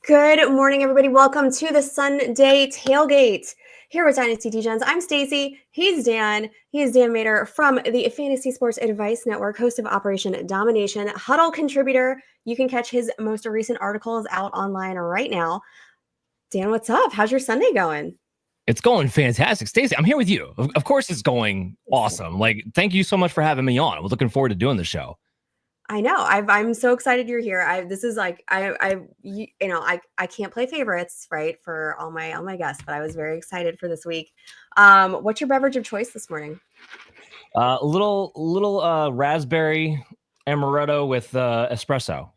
Good morning, everybody. Welcome to the Sunday Tailgate. Here with Dynasty DGens, I'm Stacy. He's Dan. He is Dan Mader from the Fantasy Sports Advice Network, host of Operation Domination, Huddle contributor. You can catch his most recent articles out online right now. Dan, what's up? How's your Sunday going? It's going fantastic. Stacy, I'm here with you. Of course it's going awesome. Thank you so much for having me on. I was looking forward to doing the show. I know. I'm so excited you're here. I can't play favorites, right, for all my guests, but I was very excited for this week. What's your beverage of choice this morning? A little raspberry amaretto with espresso.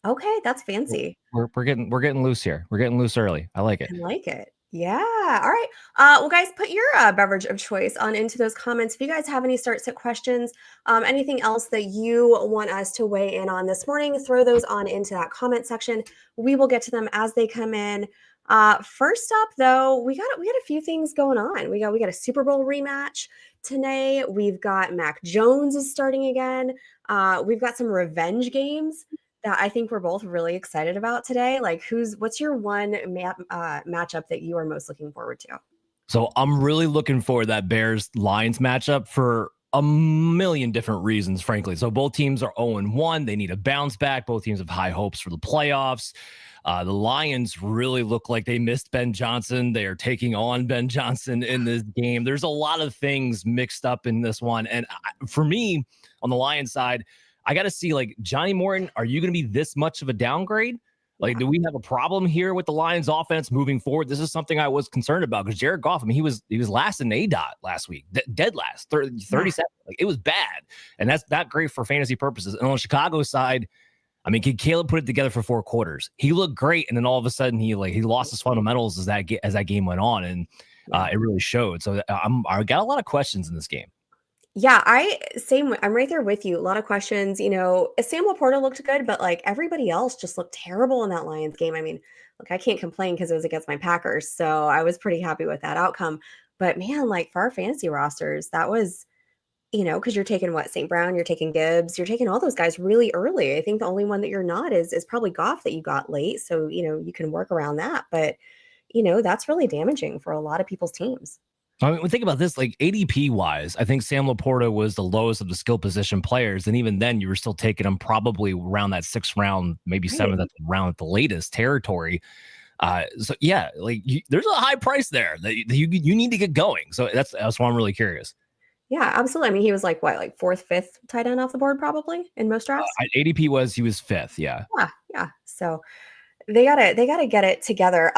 Okay, that's fancy. We're getting loose here. We're getting loose early. I like it. I like it. Yeah. All right. Well, guys, put your beverage of choice on into those comments. If you guys have any start-sit questions, anything else that you want us to weigh in on this morning, throw those on into that comment section. We will get to them as they come in. First up, though, we got a few things going on. We got a Super Bowl rematch today. We've got Mac Jones is starting again. We've got some revenge games that I think we're both really excited about today. Like, what's your one matchup that you are most looking forward to? So I'm really looking for that Bears-Lions matchup for a million different reasons, frankly. So both teams are 0-1. They need a bounce back. Both teams have high hopes for the playoffs. The Lions really look like they missed Ben Johnson. They are taking on Ben Johnson in this game. There's a lot of things mixed up in this one. And for me, on the Lions side, I got to see, Johnny Morton, are you going to be this much of a downgrade? Do we have a problem here with the Lions offense moving forward? This is something I was concerned about because Jared Goff, he was last in ADOT last week, dead last, 37. It was bad. And that's not great for fantasy purposes. And on the Chicago side, Caleb put it together for 4 quarters. He looked great. And then all of a sudden he lost his fundamentals as that game went on. And it really showed. So I got a lot of questions in this game. Yeah, I'm right there with you. A lot of questions. Sam Laporta looked good, but everybody else just looked terrible in that Lions game. I can't complain because it was against my Packers, so I was pretty happy with that outcome. But man, for our fantasy rosters, that was, because you're taking St. Brown, you're taking Gibbs, you're taking all those guys really early. I think the only one that you're not is probably Goff that you got late, so you can work around that. But that's really damaging for a lot of people's teams. Think about this, ADP wise, I think Sam Laporta was the lowest of the skill position players. And even then you were still taking him probably around that 6th round, maybe 7th round at the latest territory. There's a high price there that you need to get going. So that's why I'm really curious. Yeah, absolutely. He was 4th, 5th tight end off the board probably in most drafts. ADP he was 5th. Yeah. Yeah. So they gotta get it together.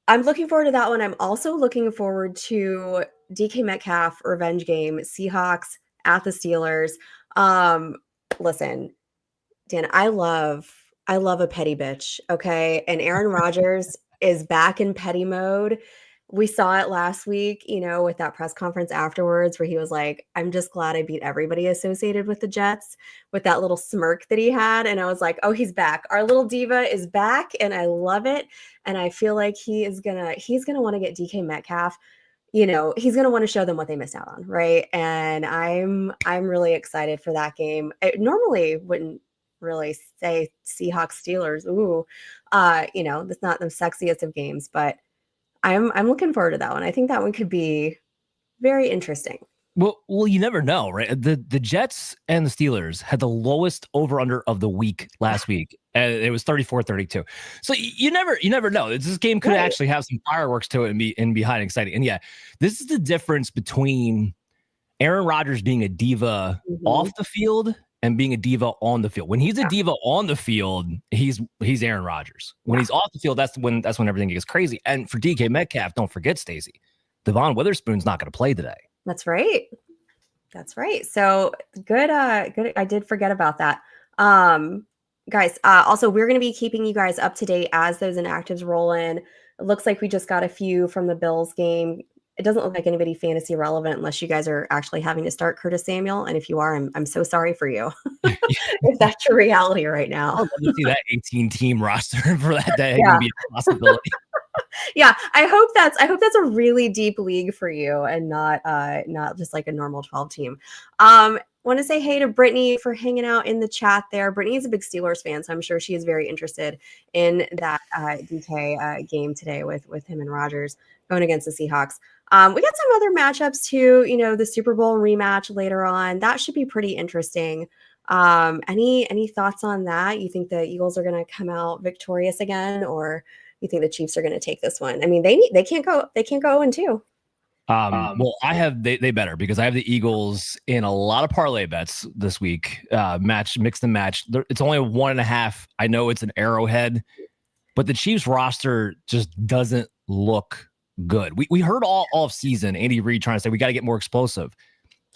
I'm looking forward to that one. I'm also looking forward to DK Metcalf revenge game, Seahawks at the Steelers. Listen, Dan, I love a petty bitch. Okay. And Aaron Rodgers is back in petty mode. We saw it last week, with that press conference afterwards where he was like, I'm just glad I beat everybody associated with the Jets, with that little smirk that he had. And I was like, oh, he's back. Our little diva is back. And I love it. And I feel like he's gonna want to get DK Metcalf. He's going to want to show them what they missed out on. Right. And I'm really excited for that game. I normally wouldn't really say Seahawks Steelers. Ooh, that's not the sexiest of games, but I'm looking forward to that one. I think that one could be very interesting. Well, you never know, right? The Jets and the Steelers had the lowest over-under of the week last week, and it was 34-32. So you never know. This game could actually have some fireworks to it and be highly exciting. And yeah, this is the difference between Aaron Rodgers being a diva off the field and being a diva on the field. When he's a diva on the field, he's Aaron Rodgers. When he's off the field, that's when everything gets crazy. And for DK Metcalf, don't forget, Stacy, Devon Witherspoon's not going to play today. That's right. So good. I did forget about that. Guys, also, we're going to be keeping you guys up to date as those inactives roll in. It looks like we just got a few from the Bills game. It doesn't look like anybody fantasy relevant unless you guys are actually having to start Curtis Samuel. And if you are, I'm so sorry for you. If that's your reality right now. I'd love to see that 18-team roster for that day. Yeah. Be a possibility. Yeah, I hope that's a really deep league for you and not just like a normal 12 team. Want to say hey to Brittany for hanging out in the chat there. Brittany is a big Steelers fan, so I'm sure she is very interested in that DK game today with him and Rodgers going against the Seahawks. We got some other matchups too. The Super Bowl rematch later on. That should be pretty interesting. Any thoughts on that? You think the Eagles are going to come out victorious again, or you think the Chiefs are going to take this one? I mean, they can't go 0-2. Well, they better, because I have the Eagles in a lot of parlay bets this week. Mix and match. It's only a 1.5. I know it's an Arrowhead, but the Chiefs roster just doesn't look good. We heard all of season Andy Reid trying to say we got to get more explosive.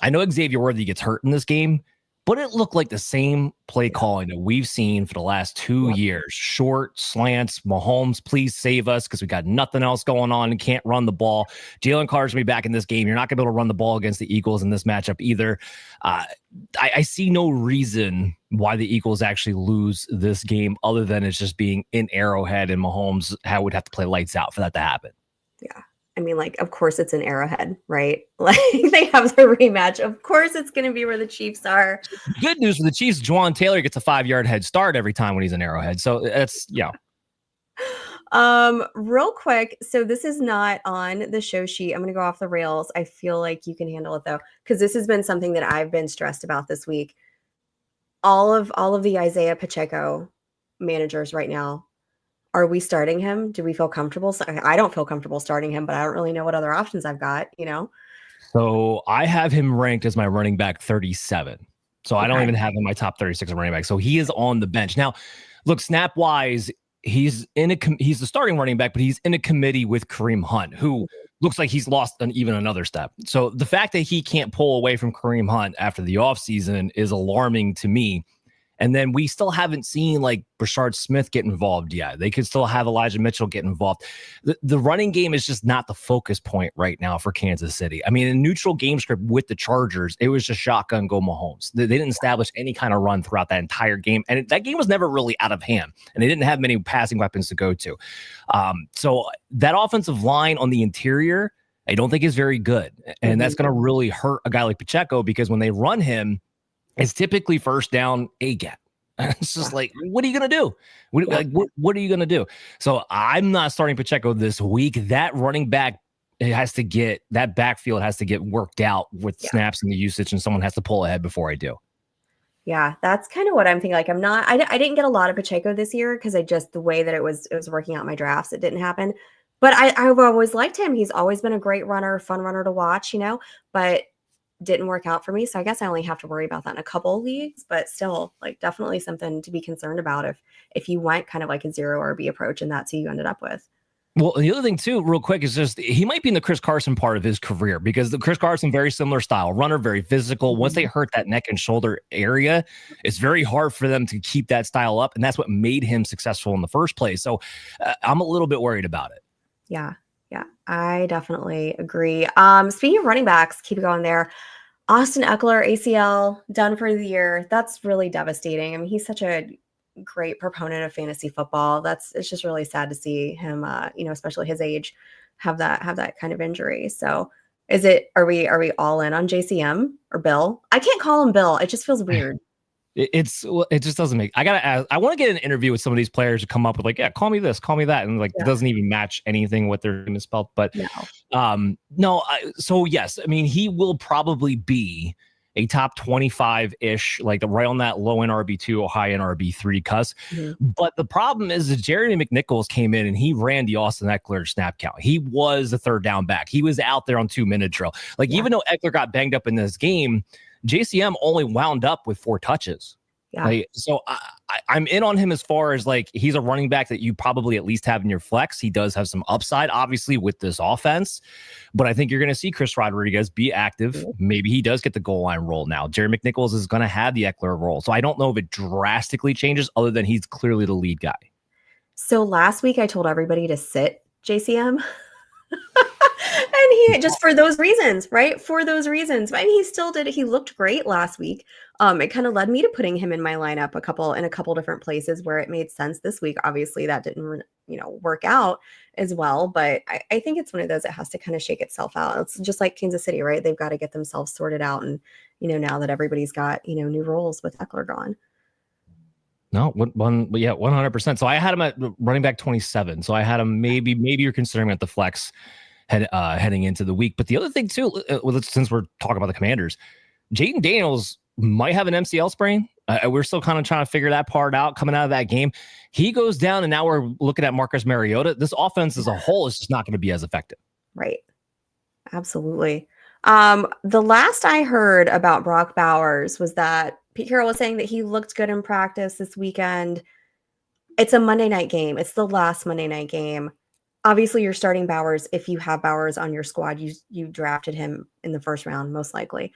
I know Xavier Worthy gets hurt in this game, but it looked like the same play calling that we've seen for the last 2 years. Short slants, Mahomes, please save us because we got nothing else going on and can't run the ball. Jalen Carter's going to be back in this game. You're not going to be able to run the ball against the Eagles in this matchup either. I see no reason why the Eagles actually lose this game other than it's just being in Arrowhead, and Mahomes would have to play lights out for that to happen. Yeah. I mean, of course it's an Arrowhead, right? Like, they have the rematch. Of course it's going to be where the Chiefs are. Good news for the Chiefs, Juwan Taylor gets a 5-yard head start every time when he's in Arrowhead. So that's, Real quick. So this is not on the show sheet. I'm going to go off the rails. I feel like you can handle it though, because this has been something that I've been stressed about this week. All of the Isaiah Pacheco managers right now. Are we starting him? Do we feel comfortable? I don't feel comfortable starting him, but I don't really know what other options I've got, So I have him ranked as my running back 37. So I don't even have him in my top 36 of running back. So he is on the bench. Now, look, snap wise, he's the starting running back, but he's in a committee with Kareem Hunt, who looks like he's lost even another step. So the fact that he can't pull away from Kareem Hunt after the offseason is alarming to me. And then we still haven't seen like Brashard Smith get involved yet. They could still have Elijah Mitchell get involved. The running game is just not the focus point right now for Kansas City. I mean, in neutral game script with the Chargers, it was just shotgun go Mahomes. They didn't establish any kind of run throughout that entire game. And that game was never really out of hand. And they didn't have many passing weapons to go to. So that offensive line on the interior, I don't think is very good. And that's going to really hurt a guy like Pacheco, because when they run him, it's typically first down again. It's just like, what are you going to do? What are you going to do? So I'm not starting Pacheco this week. That running back, that backfield has to get worked out with snaps and the usage, and someone has to pull ahead before I do. Yeah, that's kind of what I'm thinking. Like, I didn't get a lot of Pacheco this year because the way that it was working out my drafts, it didn't happen. But I've always liked him. He's always been a great runner, fun runner to watch, but didn't work out for me. So I guess I only have to worry about that in a couple of leagues, but still, like, definitely something to be concerned about if you went kind of like a zero RB approach and that's who you ended up with. Well, the other thing too, real quick, is just he might be in the Chris Carson part of his career, because the Chris Carson, very similar style, runner, very physical. Once they hurt that neck and shoulder area, it's very hard for them to keep that style up. And that's what made him successful in the first place. So I'm a little bit worried about it. Yeah, I definitely agree. Speaking of running backs, keep going there. Austin Eckler, ACL, done for the year. That's really devastating. I mean, he's such a great proponent of fantasy football. It's just really sad to see him, especially his age, have that kind of injury. So are we all in on JCM or Bill? I can't call him Bill. It just feels weird. It just doesn't make. I gotta ask. I want to get an interview with some of these players to come up with, like, yeah, call me this, call me that, and it doesn't even match anything what their name is spelled. But no. So yes, I mean, he will probably be a top 25-ish, like right on that low end RB2 or high end RB3 cuss. But the problem is that Jeremy McNichols came in and he ran the Austin Eckler snap count. He was the third down back. He was out there on 2-minute drill. Even though Eckler got banged up in this game, JCM only wound up with 4 touches. So I'm in on him as far as, like, he's a running back that you probably at least have in your flex. He does have some upside, obviously, with this offense. But I think you're going to see Chris Rodriguez be active. Maybe he does get the goal line role now. Jerry McNichols is going to have the Eckler role. So I don't know if it drastically changes, other than he's clearly the lead guy. So last week I told everybody to sit JCM. And he just for those reasons, right? For those reasons. I mean, he still did. He looked great last week. It kind of led me to putting him in my lineup in a couple different places where it made sense this week. Obviously, that didn't, work out as well. But I think it's one of those that has to kind of shake itself out. It's just like Kansas City, right? They've got to get themselves sorted out and, now that everybody's got, new roles with Eckler gone. No, 100%. So I had him at running back 27. So I had him maybe you're considering him at the flex heading into the week. But the other thing too, since we're talking about the Commanders, Jaden Daniels might have an MCL sprain. We're still kind of trying to figure that part out coming out of that game. He goes down, and now we're looking at Marcus Mariota. This offense as a whole is just not going to be as effective. Right. Absolutely. The last I heard about Brock Bowers was that Pete Carroll was saying that he looked good in practice this weekend. It's a Monday night game. It's the last Monday night game. Obviously, you're starting Bowers. If you have Bowers on your squad, you drafted him in the first round, most likely.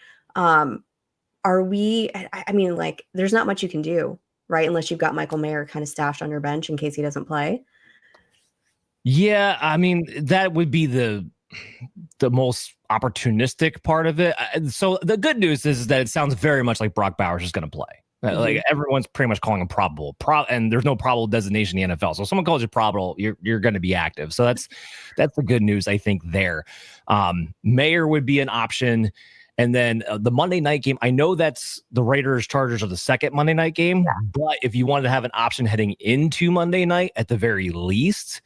Are we, I mean, like, there's not much you can do, right? Unless you've got Michael Mayer kind of stashed on your bench in case he doesn't play. Yeah, I mean, that would be the most opportunistic part of it. So the good news is that it sounds very much like Brock Bowers is going to play. Mm-hmm. Like everyone's pretty much calling him probable, and there's no probable designation in the NFL. So if someone calls you probable, you're going to be active. So that's the good news, I think, there. Mayer would be an option. And then the Monday night game, I know that's the Raiders Chargers are the second Monday night game, but if you wanted to have an option heading into Monday night, at the very least,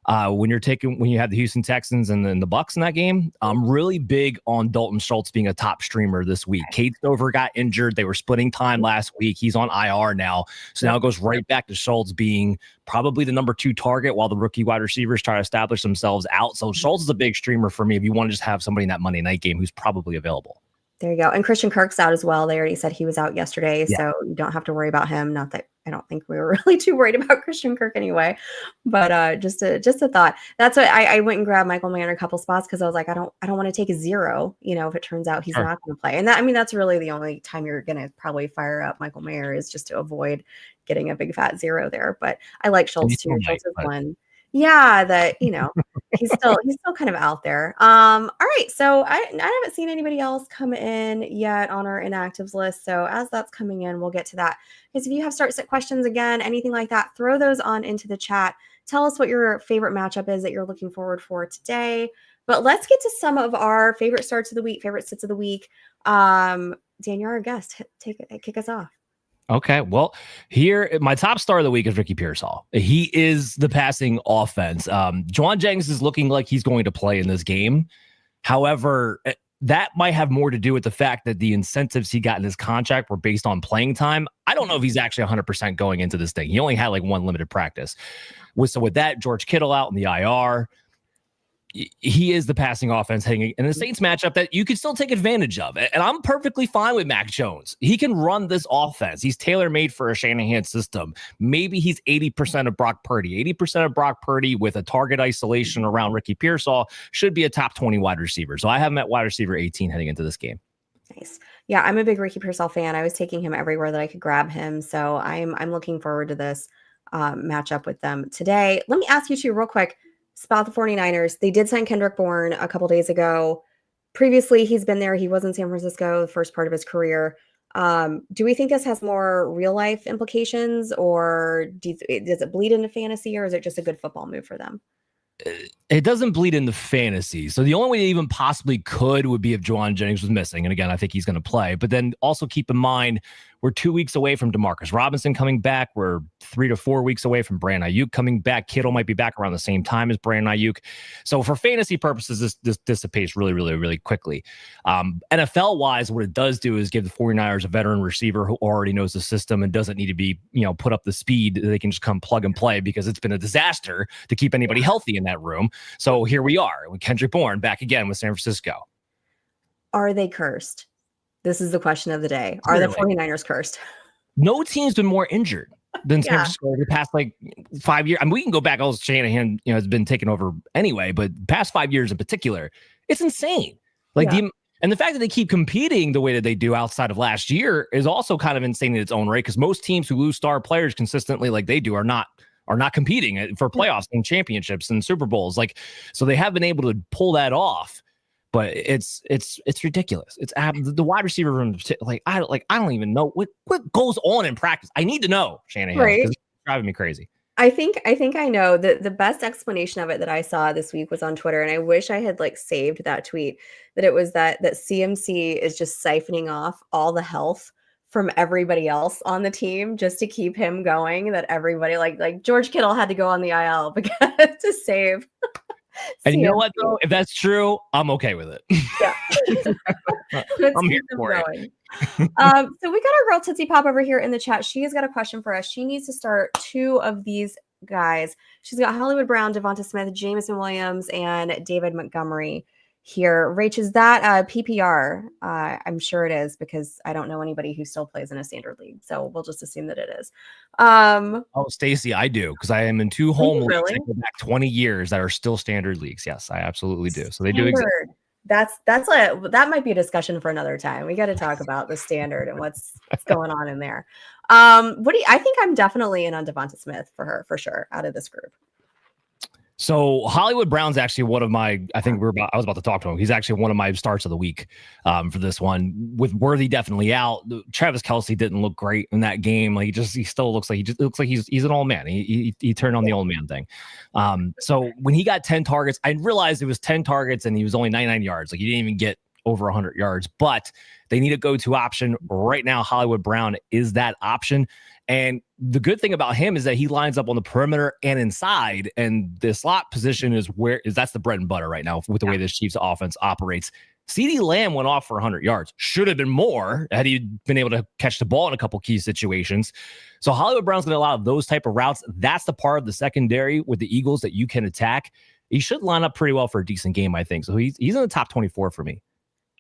when you have the Houston Texans and then the Bucs in that game, I'm really big on Dalton Schultz being a top streamer this week. Cade Stover got injured. They were splitting time last week. He's on IR now. So now it goes right back to Schultz being probably the number 2 target while the rookie wide receivers try to establish themselves out. So Schultz is a big streamer for me if you want to just have somebody in that Monday night game who's probably available. There you go. And Christian Kirk's out as well. They already said he was out yesterday, so you don't have to worry about him. Not that I don't think we were really too worried about Christian Kirk anyway, but just a thought. That's what I went and grabbed Michael Mayer in a couple spots because I was like, I don't want to take a 0, if it turns out he's not going to play. And that's really the only time you're going to probably fire up Michael Mayer is just to avoid getting a big fat 0 there. But I like Schultz too. Schultz is one. Yeah, that he's still kind of out there. All right, so I haven't seen anybody else come in yet on our inactives list. So as that's coming in, we'll get to that. Because if you have start sit questions again, anything like that, throw those on into the chat. Tell us what your favorite matchup is that you're looking forward for today. But let's get to some of our favorite starts of the week, favorite sits of the week. Dan, you're our guest. Kick us off. Okay, well, here, my top star of the week is Ricky Pearsall. He is the passing offense. Juwan Jennings is looking like he's going to play in this game. However, that might have more to do with the fact that the incentives he got in his contract were based on playing time. I don't know if he's actually 100% going into this thing. He only had like one limited practice. So with that, George Kittle out in the IR, he is the passing offense heading in the Saints matchup that you can still take advantage of. And I'm perfectly fine with Mac Jones. He can run this offense. He's tailor-made for a Shanahan system. Maybe he's 80% of Brock Purdy. 80% of Brock Purdy with a target isolation around Ricky Pearsall should be a top 20 wide receiver. So I have him at wide receiver 18 heading into this game. Nice. Yeah, I'm a big Ricky Pearsall fan. I was taking him everywhere that I could grab him. So I'm looking forward to this matchup with them today. Let me ask you two real quick. Spot the 49ers. They did sign Kendrick Bourne a couple days ago. Previously, he's been there. He was in San Francisco the first part of his career. Do we think this has more real life implications, or does it bleed into fantasy, or is it just a good football move for them? It doesn't bleed into fantasy. So the only way it even possibly could would be if Juwan Jennings was missing. And again, I think he's going to play. But then also keep in mind, we're 2 weeks away from DeMarcus Robinson coming back. We're 3 to 4 weeks away from Brandon Ayuk coming back. Kittle might be back around the same time as Brandon Ayuk. So for fantasy purposes, this dissipates really, really, really quickly. NFL-wise, what it does do is give the 49ers a veteran receiver who already knows the system and doesn't need to be, put up the speed. They can just come plug and play because it's been a disaster to keep anybody healthy in that room. So here we are with Kendrick Bourne back again with San Francisco. Are they cursed? This is the question of the day. Are the 49ers cursed? No team's been more injured than San Francisco the past 5 years. I mean, we can go back. Shanahan, has been taken over anyway, but past 5 years in particular, it's insane. And the fact that they keep competing the way that they do outside of last year is also kind of insane in its own right, because most teams who lose star players consistently like they do are not competing for playoffs and championships and Super Bowls. So they have been able to pull that off. But it's ridiculous. It's the wide receiver room. I don't even know what goes on in practice. I need to know, Shanahan. Right. It's driving me crazy. I think I know the best explanation of it that I saw this week was on Twitter, and I wish I had like saved that tweet. That it was that CMC is just siphoning off all the health from everybody else on the team just to keep him going. That everybody like George Kittle had to go on the IL because to save And you know what, CMC. though? If that's true, I'm okay with it. Yeah. Let's I'm here keep them for it. going. So we got our girl Tootsie Pop over here in the chat. She has got a question for us. She needs to start two of these guys. She's got Hollywood Brown, Devonta Smith, Jameson Williams, and David Montgomery here. Rach, is that PPR? I'm sure it is because I don't know anybody who still plays in a standard league. So we'll just assume that it is. Oh, Stacy, I do because I am in two home leagues Really? that go back 20 years that are still standard leagues. Yes, I absolutely do. So they do exist. That might be a discussion for another time. We got to talk about the standard and what's going on in there. I think I'm definitely in on Devonta Smith for sure out of this group. So Hollywood Brown's actually one of my, I was about to talk to him. He's actually one of my starts of the week for this one, with Worthy definitely out. Travis Kelce didn't look great in that game. Like he still looks like he's an old man. He turned on the old man thing. So when he got 10 targets, I realized it was 10 targets and he was only 99 yards. Like he didn't even get over 100 yards, but they need a go-to option right now. Hollywood Brown is that option. And the good thing about him is that he lines up on the perimeter and inside, and the slot position that's the bread and butter right now with the way the Chiefs offense operates. CeeDee Lamb went off for 100 yards. Should have been more had he been able to catch the ball in a couple key situations. So Hollywood Brown's going to allow those type of routes. That's the part of the secondary with the Eagles that you can attack. He should line up pretty well for a decent game, I think. So he's in the top 24 for me.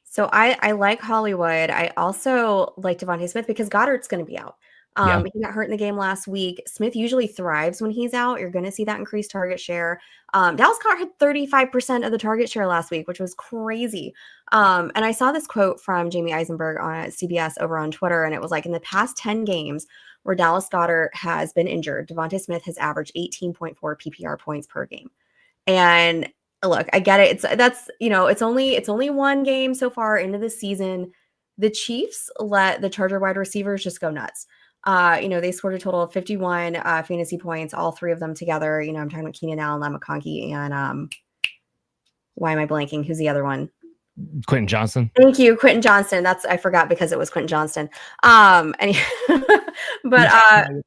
So I like Hollywood. I also like Devonta Smith because Goddard's going to be out. He got hurt in the game last week. Smith usually thrives when he's out. You're going to see that increased target share. Dallas Goedert had 35% of the target share last week, which was crazy. And I saw this quote from Jamie Eisenberg on CBS over on Twitter, and it was like, in the past 10 games where Dallas Goedert has been injured, Devonta Smith has averaged 18.4 PPR points per game. And look, I get it. It's only one game so far into the season. The Chiefs let the Charger wide receivers just go nuts. They scored a total of 51 fantasy points, all three of them together. I'm talking about Keenan Allen, Lamar Conkey, and why am I blanking? Who's the other one? Quentin Johnston. Thank you, Quentin Johnston. I forgot because it was Quentin Johnston.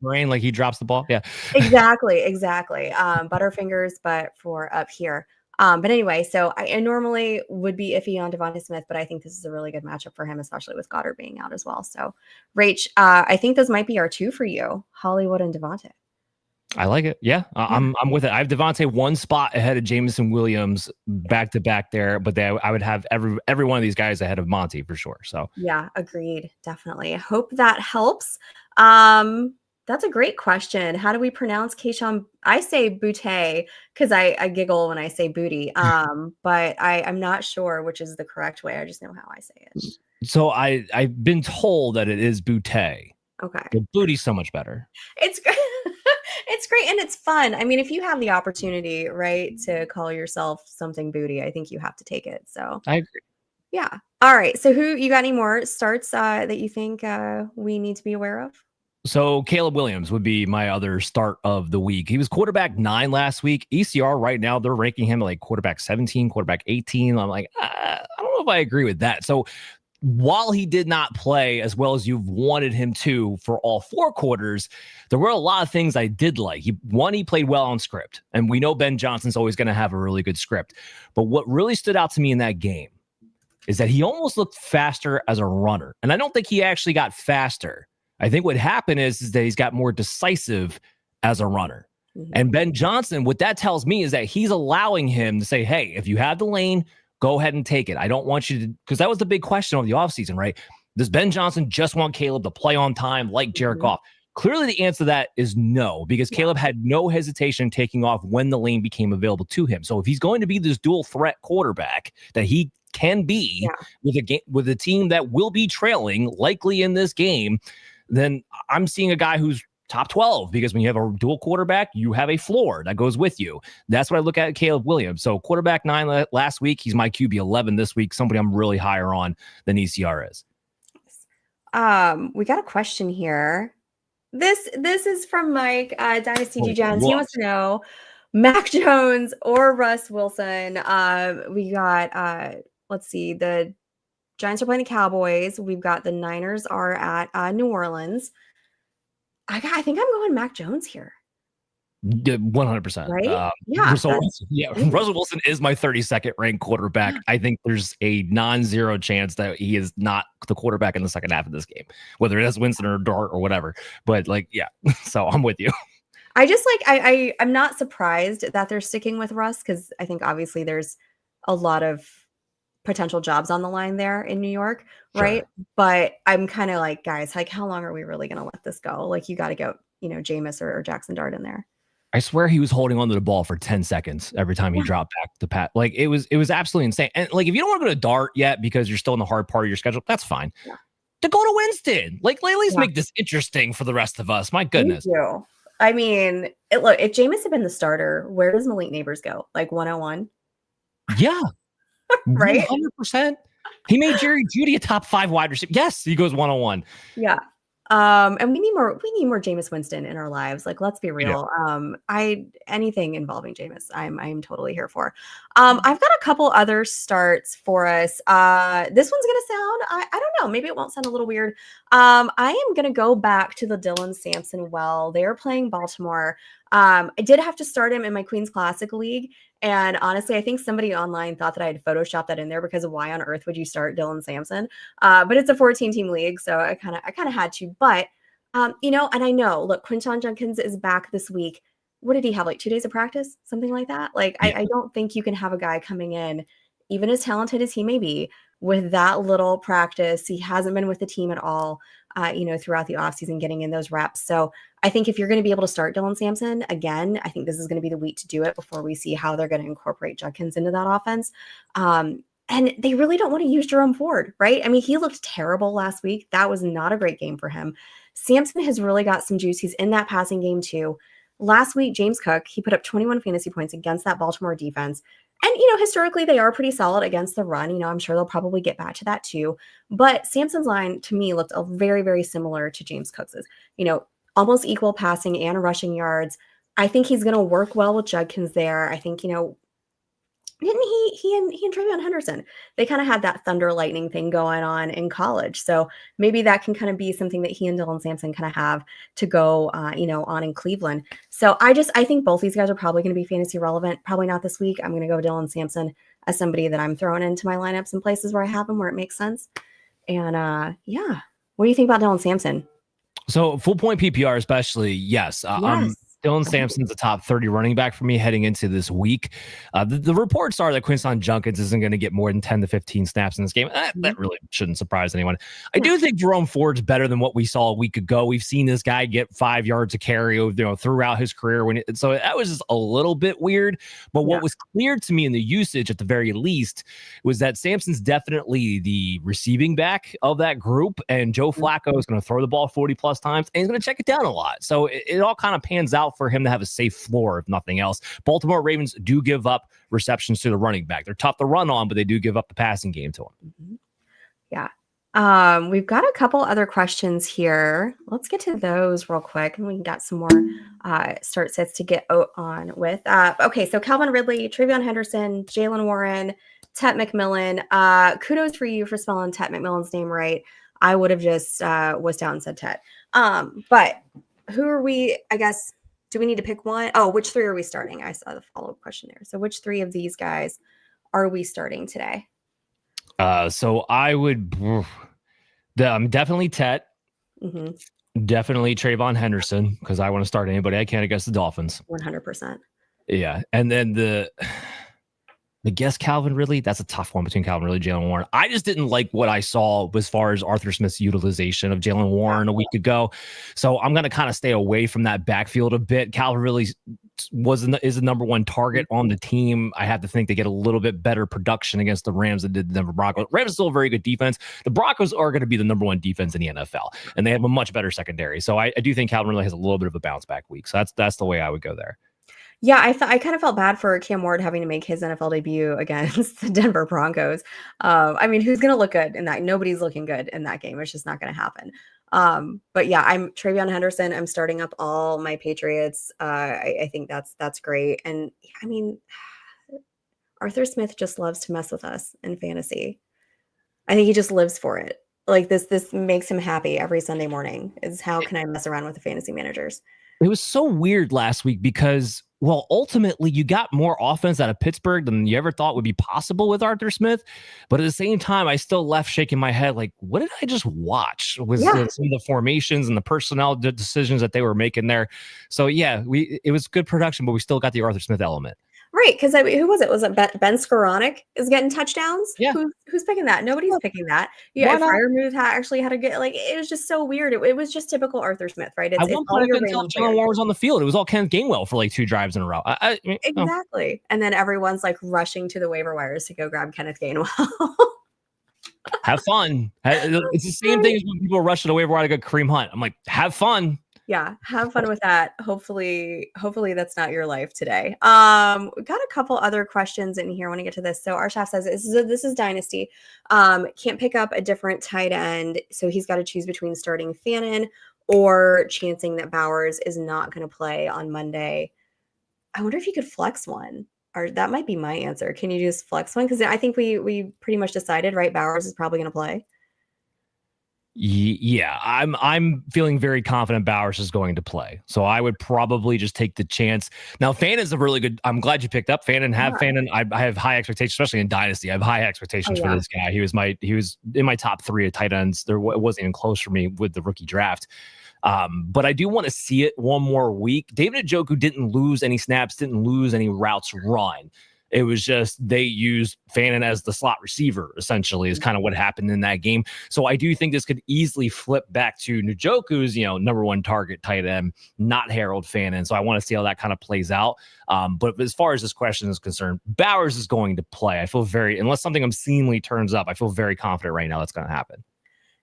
Rain, like he drops the ball. Yeah, exactly. Butterfingers, but for up here. But anyway, so I normally would be iffy on Devonta Smith, but I think this is a really good matchup for him, especially with Goddard being out as well. So, Rach, I think those might be our two for you, Hollywood and Devonta. I like it. Yeah, I'm with it. I have Devonta one spot ahead of Jameson Williams back to back there, but I would have every one of these guys ahead of Monty for sure. So yeah, agreed. Definitely. I hope that helps. That's a great question. How do we pronounce Keyshawn? I say Boutte because I giggle when I say booty. But I'm not sure which is the correct way. I just know how I say it. So I've been told that it is Boutte. Okay. But booty's so much better. It's great. It's great and it's fun. I mean, if you have the opportunity, right, to call yourself something booty, I think you have to take it. So I agree. Yeah. All right. So who you got any more starts that you think we need to be aware of? So Caleb Williams would be my other start of the week. He was quarterback 9 last week. ECR right now, they're ranking him like quarterback 17, quarterback 18. I'm like, I don't know if I agree with that. So while he did not play as well as you've wanted him to for all 4 quarters, there were a lot of things I did like. He played well on script. And we know Ben Johnson's always going to have a really good script. But what really stood out to me in that game is that he almost looked faster as a runner. And I don't think he actually got faster. I think what happened is that he's got more decisive as a runner. Mm-hmm. And Ben Johnson, what that tells me is that he's allowing him to say, hey, if you have the lane, go ahead and take it. I don't want you to, because that was the big question of the offseason, right? Does Ben Johnson just want Caleb to play on time like Jared Goff? Clearly, the answer to that is no, because Caleb had no hesitation taking off when the lane became available to him. So if he's going to be this dual threat quarterback that he can be with a team that will be trailing likely in this game, then I'm seeing a guy who's top 12, because when you have a dual quarterback, you have a floor that goes with you. That's what I look at Caleb Williams. So quarterback 9 last week, he's my QB 11 this week, somebody I'm really higher on than ECR is. We got a question here. This is from Mike, Dynasty Oh, G Gens. He wants whoops. to know Mac Jones or Russ Wilson. We got let's see, the Giants are playing the Cowboys. We've got the Niners are at New Orleans. I think I'm going Mac Jones here. 100%. Right? Yeah, So that's yeah, easy. Russell Wilson is my 32nd ranked quarterback. I think there's a non-zero chance that he is not the quarterback in the second half of this game, whether that's Winston or Dart or whatever. But like, yeah, so I'm with you. I just like I'm not surprised that they're sticking with Russ because I think obviously there's a lot of potential jobs on the line there in New York, right? Sure. But I'm kind of like, guys, like how long are we really gonna let this go? Like you got to go, Jameis or Jackson Dart in there. I swear he was holding onto the ball for 10 seconds every time he Yeah. dropped back the pat. Like it was absolutely insane. And like if you don't want to go to Dart yet because you're still in the hard part of your schedule, that's fine. Yeah. To go to Winston. Like at least Yeah. make this interesting for the rest of us. My Thank goodness. you. I mean, look, if Jameis had been the starter, where does Malik Neighbors go? Like 101, Yeah. right? 100%. He made Jerry Jeudy a top 5 wide receiver. Yes, he goes 101. Yeah. And we need more Jameis Winston in our lives. Like, let's be We do. real. Anything involving Jameis, I'm totally here for. I've got a couple other starts for us. This one's gonna sound, I don't know, maybe it won't sound a little weird. I am gonna go back to the Dylan Sampson well. They are playing Baltimore. I did have to start him in my Queens Classic League. And honestly, I think somebody online thought that I had photoshopped that in there because of why on earth would you start Dylan Sampson? But it's a 14-team league, so I kind of had to. But and I know, look, Quinton Jenkins is back this week. What did he have? Like 2 days of practice, something like that. Like Yeah. I don't think you can have a guy coming in, even as talented as he may be, with that little practice. He hasn't been with the team at all, throughout the offseason, getting in those reps. So I think if you're going to be able to start Dylan Sampson again, I think this is going to be the week to do it before we see how they're going to incorporate Judkins into that offense. And they really don't want to use Jerome Ford, right? I mean, he looked terrible last week. That was not a great game for him. Sampson has really got some juice. He's in that passing game too. Last week, James Cook, he put up 21 fantasy points against that Baltimore defense. And, historically, they are pretty solid against the run. I'm sure they'll probably get back to that too. But Sampson's line, to me, looked very, very similar to James Cook's. Almost equal passing and rushing yards. I think he's going to work well with Judkins there. I think, didn't he and Travion Henderson, they kind of had that thunder lightning thing going on in college. So maybe that can kind of be something that he and Dylan Sampson kind of have to go, on in Cleveland. So I think both these guys are probably going to be fantasy relevant. Probably not this week. I'm going to go Dylan Sampson as somebody that I'm throwing into my lineups in places where I have him, where it makes sense. And yeah, what do you think about Dylan Sampson? So full point PPR, especially, yes. Yes. Dylan Sampson's a top 30 running back for me heading into this week. The reports are that Quinton Junkins isn't going to get more than 10 to 15 snaps in this game. That really shouldn't surprise anyone. I do think Jerome Ford's better than what we saw a week ago. We've seen this guy get 5 yards a carry, throughout his career. So that was just a little bit weird. But what was clear to me in the usage, at the very least, was that Sampson's definitely the receiving back of that group, and Joe Flacco is going to throw the ball 40 plus times, and he's going to check it down a lot. So it all kind of pans out for him to have a safe floor, if nothing else. Baltimore Ravens do give up receptions to the running back. They're tough to run on, but they do give up the passing game to him. Mm-hmm. Yeah. We've got a couple other questions here. Let's get to those real quick, and we got some more start sets to get on with. Okay, so Calvin Ridley, Travion Henderson, Jalen Warren, Tet McMillan. Kudos for you for spelling Tet McMillan's name right. I would have just wussed out and said Tet. But who are we, I guess, do we need to pick one? Oh, which 3 are we starting? I saw the follow-up question there. So which 3 of these guys are we starting today? So I would definitely Tet. Mm-hmm. Definitely Trayvon Henderson, because I want to start anybody I can against the Dolphins. 100%. Yeah. And then the guess Calvin Ridley, that's a tough one between Calvin Ridley and Jalen Warren. I just didn't like what I saw as far as Arthur Smith's utilization of Jalen Warren a week ago. So I'm going to kind of stay away from that backfield a bit. Calvin Ridley is the number 1 target on the team. I have to think they get a little bit better production against the Rams than did the Denver Broncos. Rams is still a very good defense. The Broncos are going to be the number 1 defense in the NFL, and they have a much better secondary. So I do think Calvin Ridley has a little bit of a bounce back week. So that's the way I would go there. Yeah, I kind of felt bad for Cam Ward having to make his NFL debut against the Denver Broncos. I mean, who's going to look good in that? Nobody's looking good in that game. It's just not going to happen. But yeah, I'm Travion Henderson. I'm starting up all my Patriots. I think that's great. And I mean, Arthur Smith just loves to mess with us in fantasy. I think he just lives for it. Like this makes him happy every Sunday morning. Is how can I mess around with the fantasy managers? It was so weird last week because, well, ultimately you got more offense out of Pittsburgh than you ever thought would be possible with Arthur Smith. But at the same time, I still left shaking my head like, what did I just watch? Was Yeah, some of the formations and the personnel decisions that they were making there. So yeah, it was good production, but we still got the Arthur Smith element. right. Because I mean, who was it? Was it Ben Skoranek is getting touchdowns? Yeah, Who's picking that? Nobody's picking that. Yeah, why not? Freiermuth actually had a good like. It was just so weird. It was just typical Arthur Smith, right? At It's one all point, I your couldn't tell if random John players. Warren was on the field. It was all Kenneth Gainwell for like 2 drives in a row. Exactly. And then everyone's like rushing to the waiver wires to go grab Kenneth Gainwell. Have fun. It's the same thing as when people rush to the waiver wire to go Kareem Hunt. I'm like, have fun. Yeah, have fun with that. Hopefully that's not your life today. We got a couple other questions in here. I want to get to this. So Arshaf says this is Dynasty. Can't pick up a different tight end, so he's got to choose between starting Fannin or chancing that Bowers is not going to play on Monday. I wonder if you could flex one. Or that might be my answer. Can you just flex one? Because I think we pretty much decided, right? Bowers is probably going to play. Yeah, I'm feeling very confident Bowers is going to play. So I would probably just take the chance. Now, Fannon's a really good. I'm glad you picked up Fannin. Fannin. I have high expectations, especially in Dynasty. I have high expectations for this guy. He was in my top 3 of tight ends. It wasn't even close for me with the rookie draft. But I do want to see it one more week. David Njoku didn't lose any snaps, didn't lose any routes run. It was just they used Fannin as the slot receiver, essentially, is kind of what happened in that game. So I do think this could easily flip back to Njoku's, number 1 target tight end, not Harold Fannin. So I want to see how that kind of plays out. But as far as this question is concerned, Bowers is going to play. I feel unless something obscenely turns up, I feel very confident right now that's going to happen.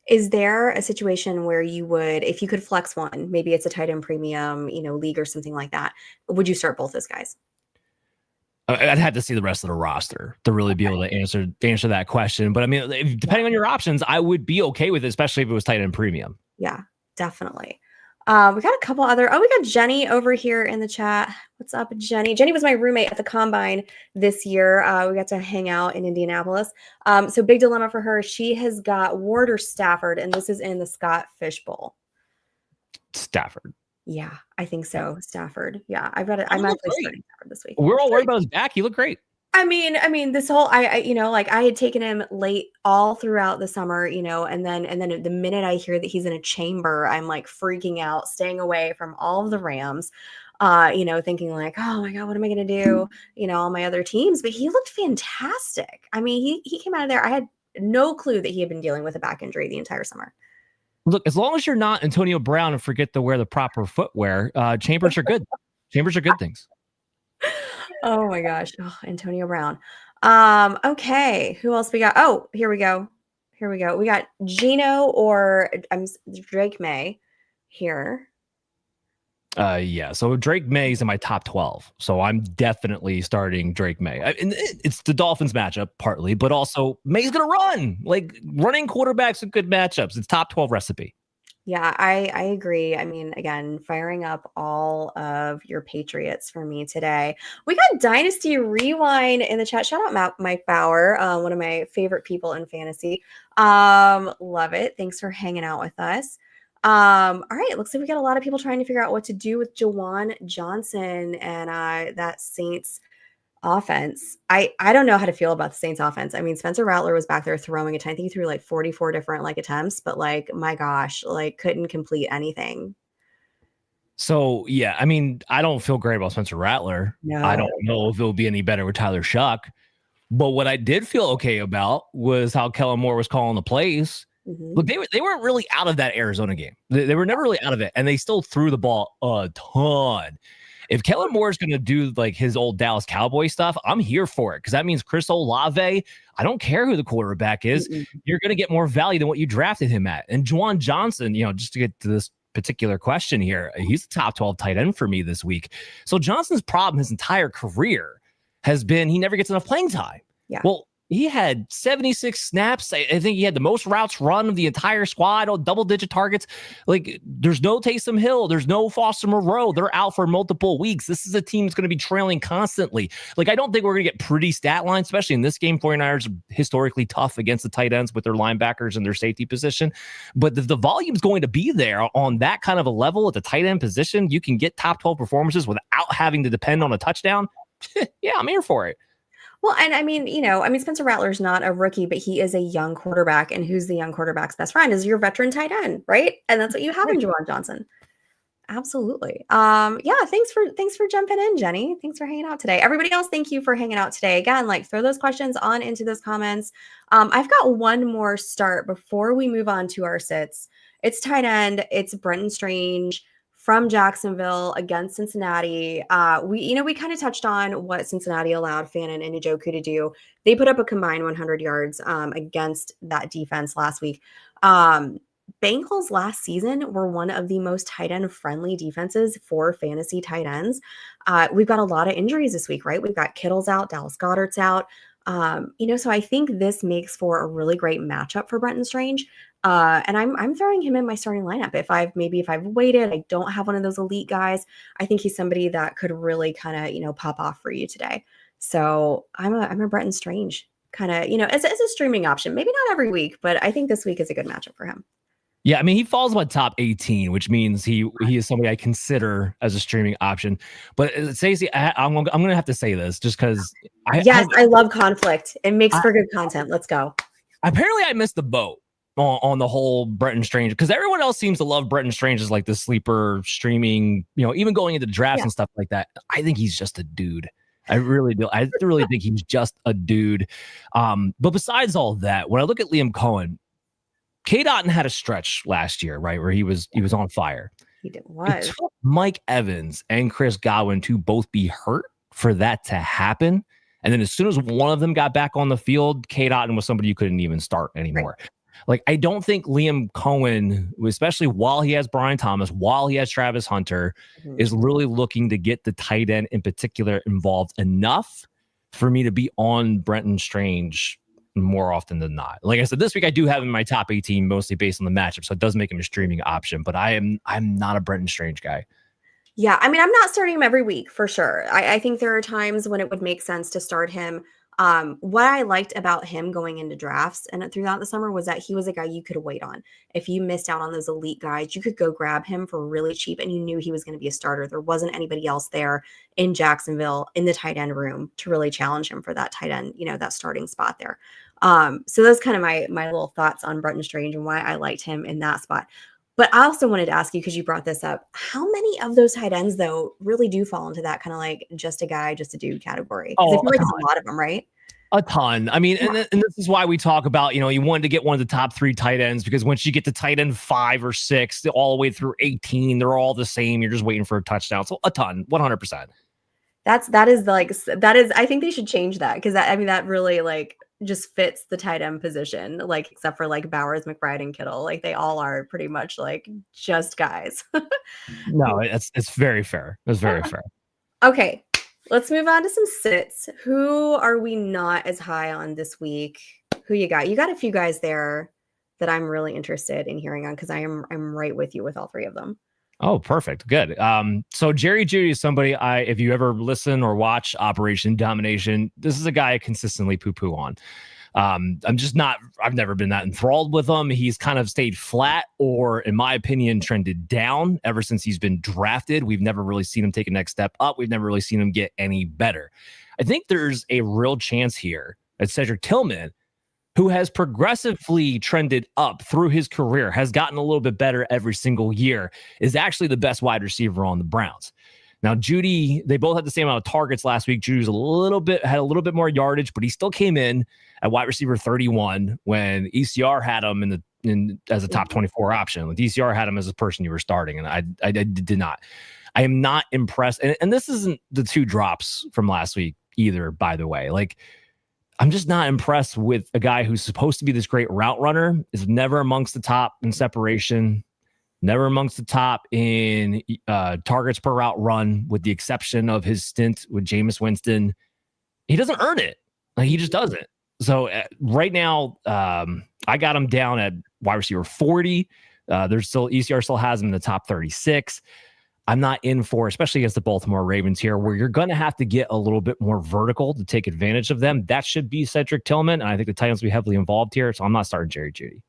Is there a situation where you would, if you could flex one, maybe it's a tight end premium, league or something like that, would you start both those guys? I'd have to see the rest of the roster to really be able to answer that question. But I mean, depending on your options, I would be okay with it, especially if it was tight end premium. Yeah, definitely. We got a couple other. Oh, we got Jenny over here in the chat. What's up, Jenny? Jenny was my roommate at the Combine this year. We got to hang out in Indianapolis. So big dilemma for her. She has got Ward or Stafford, and this is in the Scott Fish Bowl. Stafford. Yeah, I think so. Stafford. Yeah, I've got it. I'm actually starting Stafford this week. We're all worried about his back. He looked great. I mean, this whole I had taken him late all throughout the summer, and then the minute I hear that he's in a chamber, I'm like freaking out, staying away from all of the Rams, thinking like, oh my God, what am I gonna do? All my other teams. But he looked fantastic. I mean, he came out of there. I had no clue that he had been dealing with a back injury the entire summer. Look, as long as you're not Antonio Brown and forget to wear the proper footwear, chambers are good. Chambers are good things. Oh my gosh. Oh, Antonio Brown. Okay. Who else we got? Oh, here we go. We got Gino or Drake May here. Yeah. So Drake May is in my top 12. So I'm definitely starting Drake May. And it's the Dolphins matchup partly, but also May's going to run. Like running quarterbacks are good matchups. It's top 12 recipe. Yeah, I agree. I mean, again, firing up all of your Patriots for me today. We got Dynasty Rewind in the chat. Shout out Mike Bauer, one of my favorite people in fantasy. Love it. Thanks for hanging out with us. All right, looks like we got a lot of people trying to figure out what to do with Jawan Johnson and that Saints offense. I don't know how to feel about the Saints offense. I mean, Spencer Rattler was back there throwing a ton. I think he threw like 44 different attempts, but my gosh, couldn't complete anything. So yeah, I mean, I don't feel great about Spencer Rattler. No. I don't know if it'll be any better with Tyler Shuck. But what I did feel okay about was how Kellen Moore was calling the plays. Mm-hmm. Look, they weren't really out of that Arizona game. They were never really out of it, and they still threw the ball a ton. If Kellen Moore is going to do his old Dallas Cowboy stuff, I'm here for it because that means Chris Olave. I don't care who the quarterback is. Mm-hmm. You're going to get more value than what you drafted him at. And Juwan Johnson, just to get to this particular question here, he's a top 12 tight end for me this week. So Johnson's problem his entire career has been he never gets enough playing time. Yeah. Well, He had 76 snaps. I think he had the most routes run of the entire squad, all double-digit targets. Like, there's no Taysom Hill. There's no Foster Moreau. They're out for multiple weeks. This is a team that's going to be trailing constantly. Like, I don't think we're going to get pretty stat lines, especially in this game. 49ers are historically tough against the tight ends with their linebackers and their safety position. But the volume's going to be there on that kind of a level at the tight end position. You can get top 12 performances without having to depend on a touchdown. Yeah, I'm here for it. Well, and I mean, Spencer Rattler's not a rookie, but he is a young quarterback. And who's the young quarterback's best friend? Is your veteran tight end, right? And that's what you have in Juwan Johnson. Absolutely. Yeah, thanks for jumping in, Jenny. Thanks for hanging out today. Everybody else, thank you for hanging out today. Again, like, throw those questions on into those comments. I've got one more start before we move on to our sits. It's tight end. It's Brenton Strange from Jacksonville against Cincinnati. We kind of touched on what Cincinnati allowed Fannin and Njoku to do. They put up a combined 100 yards against that defense last week. Bengals last season were one of the most tight end friendly defenses for fantasy tight ends. We've got a lot of injuries this week, right? We've got Kittle's out, Dallas Goedert's out. So I think this makes for a really great matchup for Brenton Strange. And I'm throwing him in my starting lineup. If I've waited, I don't have one of those elite guys. I think he's somebody that could really kind of, pop off for you today. So I'm a Brenton Strange kind of, as a streaming option. Maybe not every week, but I think this week is a good matchup for him. Yeah, I mean, he falls in my top 18, which means he is somebody I consider as a streaming option. But Stacey, I'm going to have to say this just because I love conflict. It makes for good content. Let's go. Apparently, I missed the boat on the whole Brenton Strange, because everyone else seems to love Brenton Strange as like the sleeper streaming, even going into drafts and stuff like that. I think he's just a dude. I really do. I really think he's just a dude. But besides all that, when I look at Liam Cohen, K. Dotton had a stretch last year, right, where he was on fire. It took Mike Evans and Chris Godwin to both be hurt for that to happen. And then as soon as one of them got back on the field, K. Dotton was somebody you couldn't even start anymore. Right. Like, I don't think Liam Cohen, especially while he has Brian Thomas, while he has Travis Hunter, is really looking to get the tight end in particular involved enough for me to be on Brenton Strange more often than not. Like I said, this week I do have him in my top 18, mostly based on the matchup, so it does make him a streaming option, but I'm not a Brenton Strange guy. Yeah, I mean, I'm not starting him every week for sure. I think there are times when it would make sense to start him. What I liked about him going into drafts and throughout the summer was that he was a guy you could wait on. If you missed out on those elite guys, you could go grab him for really cheap and you knew he was going to be a starter. There wasn't anybody else there in Jacksonville in the tight end room to really challenge him for that tight end, that starting spot there. So that's kind of my little thoughts on Brenton Strange and why I liked him in that spot. But I also wanted to ask you, because you brought this up, how many of those tight ends, though, really do fall into that kind of like just a guy, just a dude category? Because I feel like it's a lot of them, right? A ton. I mean, and this is why we talk about, you wanted to get one of the top 3 tight ends, because once you get to tight end 5 or 6, all the way through 18, they're all the same. You're just waiting for a touchdown. So a ton, 100%. That is, I think they should change that, because that really like just fits the tight end position, like, except for like Bowers, McBride, and Kittle. Like, they all are pretty much like just guys. No, it's very fair. It's very fair. Okay, let's move on to some sits. Who are we not as high on this week? Who you got? You got a few guys there that I'm really interested in hearing on, because I'm right with you with all 3 of them. Oh, perfect. Good. So Jerry Jeudy is somebody if you ever listen or watch Operation Domination, this is a guy I consistently poo-poo on. I've never been that enthralled with him. He's kind of stayed flat, or in my opinion, trended down ever since he's been drafted. We've never really seen him take a next step up. We've never really seen him get any better. I think there's a real chance here that Cedric Tillman, who has progressively trended up through his career, has gotten a little bit better every single year, is actually the best wide receiver on the Browns. Now, Jeudy, they both had the same amount of targets last week. Judy's had a little bit more yardage, but he still came in at wide receiver 31 when ECR had him as a top 24 option. Like, ECR had him as a person you were starting, and I did not. I am not impressed. And this isn't the 2 drops from last week either, by the way. Like, I'm just not impressed with a guy who's supposed to be this great route runner, is never amongst the top in separation, never amongst the top in targets per route run, with the exception of his stint with Jameis Winston. He doesn't earn it. Like, he just doesn't. So right now, I got him down at wide receiver 40. There's still ECR still has him in the top 36. I'm not in for, especially against the Baltimore Ravens here, where you're going to have to get a little bit more vertical to take advantage of them. That should be Cedric Tillman, and I think the Titans will be heavily involved here, so I'm not starting Jerry Jeudy.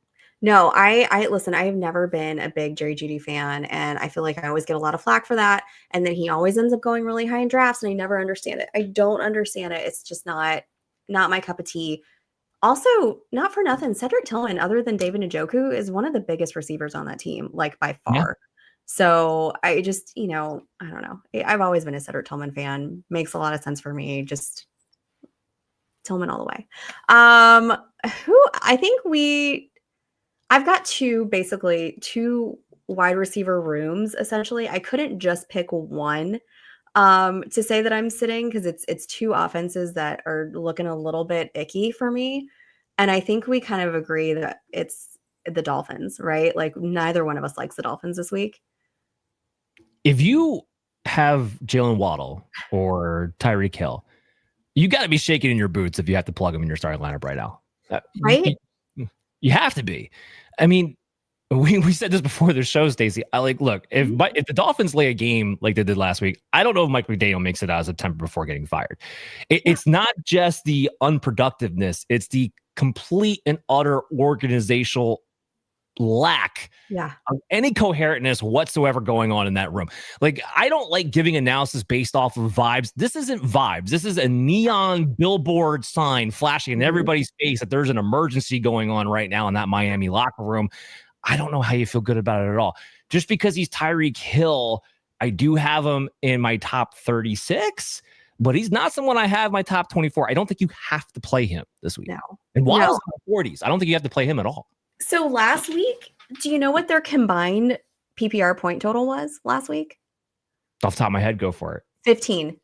No, I listen, I have never been a big Jerry Jeudy fan, and I feel like I always get a lot of flack for that. And then he always ends up going really high in drafts, and I never understand it. I don't understand it. It's just not my cup of tea. Also, not for nothing, Cedric Tillman, other than David Njoku, is one of the biggest receivers on that team, like by Yeah. far. So I just, I don't know. I've always been a Cedric Tillman fan. Makes a lot of sense for me. Just Tillman all the way. Who I think I've got two wide receiver rooms essentially. I couldn't just pick one to say that I'm sitting because it's two offenses that are looking a little bit icky for me. And I think we kind of agree that it's the Dolphins, right? Like neither one of us likes the Dolphins this week. If you have Jalen Waddle or Tyreek Hill, you got to be shaking in your boots if you have to plug them in your starting lineup right now. Right? You have to be. I mean, we said this before the show, Stacy. Look, if the Dolphins lay a game like they did last week, I don't know if Mike McDaniel makes it out of September before getting fired. It's not just the unproductiveness; it's the complete and utter organizational lack of any coherentness whatsoever going on in that room. Like, I don't like giving analysis based off of vibes. This isn't vibes. This is a neon billboard sign flashing in everybody's face that there's an emergency going on right now in that Miami locker room. I don't know how you feel good about it at all. Just because he's Tyreek Hill, I do have him in my top 36, but he's not someone I have my top 24. I don't think you have to play him this week. No. And Waddle's in the 40s. I don't think you have to play him at all. So last week, do you know what their combined PPR point total was last week? Off the top of my head, go for it. 15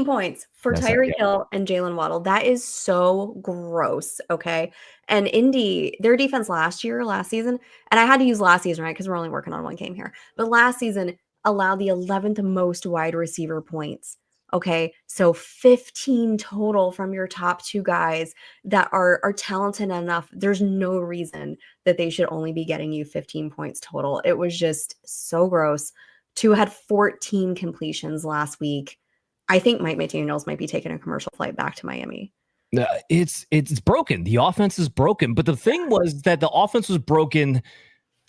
points for Tyreek Hill and Jalen Waddle. That is so gross. Okay. And Indy, their defense last season, and I had to use last season, right? Because we're only working on one game here. But last season allowed the 11th most wide receiver points. Okay. So 15 total from your top two guys that are talented enough. There's no reason that they should only be getting you 15 points total. It was just so gross. Two had 14 completions last week. I think Mike McDaniels might be taking a commercial flight back to Miami. It's broken. The offense is broken. But the thing was that the offense was broken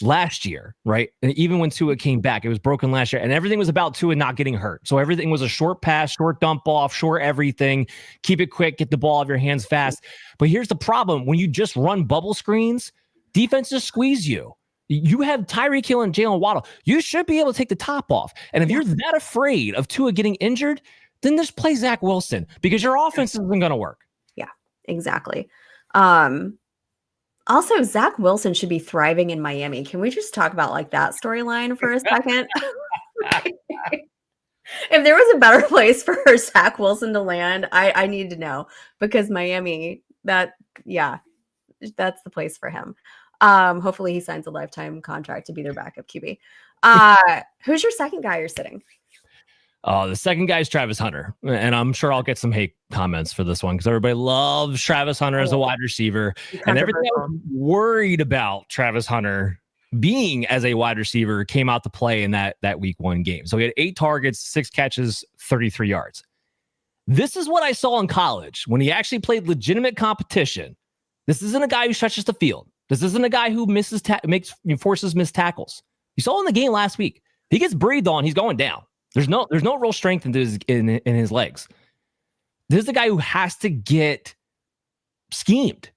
last year, right? And even when Tua came back, it was broken last year. And everything was about Tua not getting hurt. So everything was a short pass, short dump off, short everything. Keep it quick, get the ball out of your hands fast. But here's the problem. When you just run bubble screens, defenses squeeze you. You have Tyreek Hill and Jalen Waddle. You should be able to take the top off. And if you're that afraid of Tua getting injured, then just play Zach Wilson because your offense isn't going to work. Yeah, exactly. Also, Zach Wilson should be thriving in Miami. Can we just talk about like that storyline for a second? If there was a better place for Zach Wilson to land, I need to know because Miami, that's the place for him. Hopefully he signs a lifetime contract to be their backup QB. Who's your second guy you're sitting? The second guy is Travis Hunter, and I'm sure I'll get some hate comments for this one because everybody loves Travis Hunter as a wide receiver, and everything I was worried about Travis Hunter being as a wide receiver came out to play in that week 1 game. So he had 8 targets, 6 catches, 33 yards. This is what I saw in college when he actually played legitimate competition. This isn't a guy who stretches the field. This isn't a guy who forces missed tackles. You saw in the game last week. He gets breathed on, he's going down. There's no real strength in his legs. This is the guy who has to get schemed,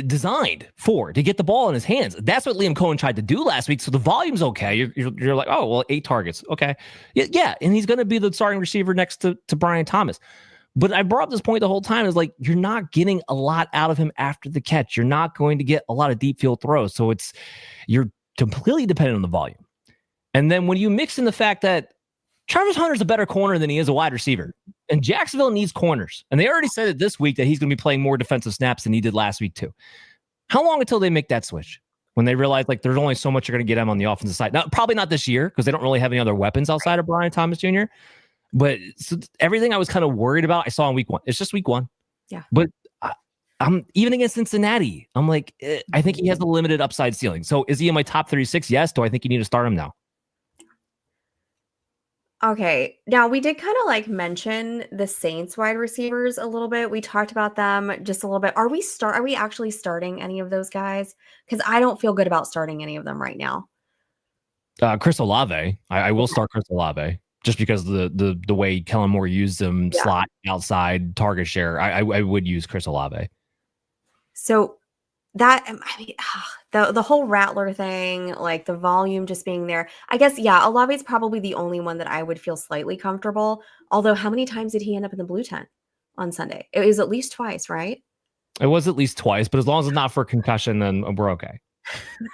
designed to get the ball in his hands. That's what Liam Cohen tried to do last week. So the volume's okay. You're like, oh, well, 8 targets. Okay. Yeah. And he's going to be the starting receiver next to Brian Thomas. But I brought up this point the whole time is like, you're not getting a lot out of him after the catch. You're not going to get a lot of deep field throws. So you're completely dependent on the volume. And then when you mix in the fact that Travis Hunter's a better corner than he is a wide receiver. And Jacksonville needs corners. And they already said it this week that he's going to be playing more defensive snaps than he did last week too. How long until they make that switch? When they realize like there's only so much you're going to get him on the offensive side. Now, probably not this year because they don't really have any other weapons outside of Brian Thomas Jr. But everything I was kind of worried about, I saw in week 1. It's just week 1. Yeah. But Even against Cincinnati, I'm like, I think he has a limited upside ceiling. So is he in my top 36? Yes. Do I think you need to start him now? Okay. Now we did kind of like mention the Saints wide receivers a little bit. We talked about them just a little bit. Are we actually starting any of those guys? Because I don't feel good about starting any of them right now. Chris Olave. I will start Chris Olave just because the way Kellen Moore used him, Yeah. slot outside target share. I would use Chris Olave. So that I mean, the whole Rattler thing, like the volume just being there. I guess yeah, Olave's probably the only one that I would feel slightly comfortable. Although, how many times did he end up in the blue tent on Sunday? It was at least twice, right? It was at least twice, but as long as it's not for concussion, then we're okay.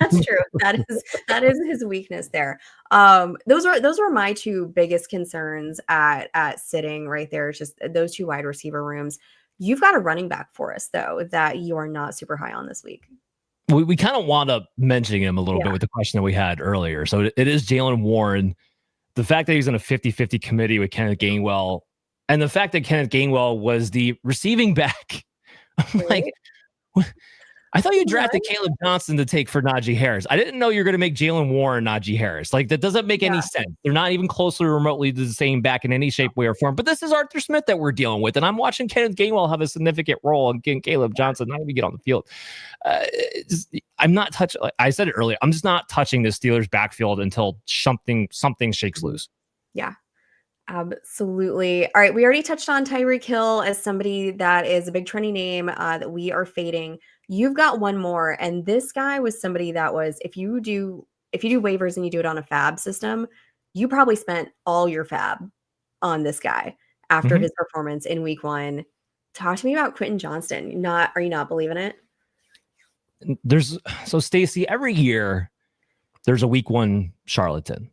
That's true. That is his weakness there. Those were my two biggest concerns at sitting right there. It's just those two wide receiver rooms. You've got a running back for us though that you are not super high on this week. We kind of wound up mentioning him a little Yeah. bit with the question that we had earlier. So it is Jaylen Warren. The fact that he's in a 50-50 committee with Kenneth Gainwell, and the fact that Kenneth Gainwell was the receiving back. I'm like, I thought you drafted Caleb Johnson to take for Najee Harris. I didn't know you were going to make Jaylen Warren Najee Harris. Like, that doesn't make any sense. They're not even closely remotely the same back in any shape, way, or form. But this is Arthur Smith that we're dealing with. And I'm watching Kenneth Gainwell have a significant role and getting Caleb Johnson not even get on the field. I'm not touching. Like I said it earlier, I'm just not touching the Steelers backfield until something shakes loose. Yeah. Absolutely. All right. We already touched on Tyreek Hill as somebody that is a big trendy name that we are fading. You've got one more, and this guy was somebody that was if you do waivers and you do it on a fab system, you probably spent all your fab on this guy after his performance in week 1. Talk to me about Quentin Johnston. Are you not believing it? So Stacy, every year there's a week 1 charlatan.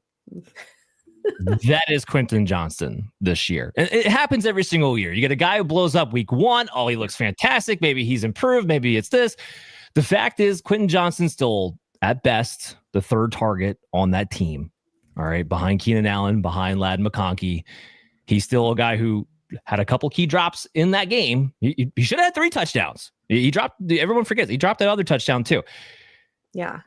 That is Quentin Johnston this year. And it happens every single year. You get a guy who blows up week 1. Oh, he looks fantastic. Maybe he's improved. Maybe it's this. The fact is, Quentin Johnston's still, at best, the third target on that team. All right. Behind Keenan Allen, behind Ladd McConkey. He's still a guy who had a couple key drops in that game. He should have had 3 touchdowns. He dropped, everyone forgets, he dropped that other touchdown too. Yeah.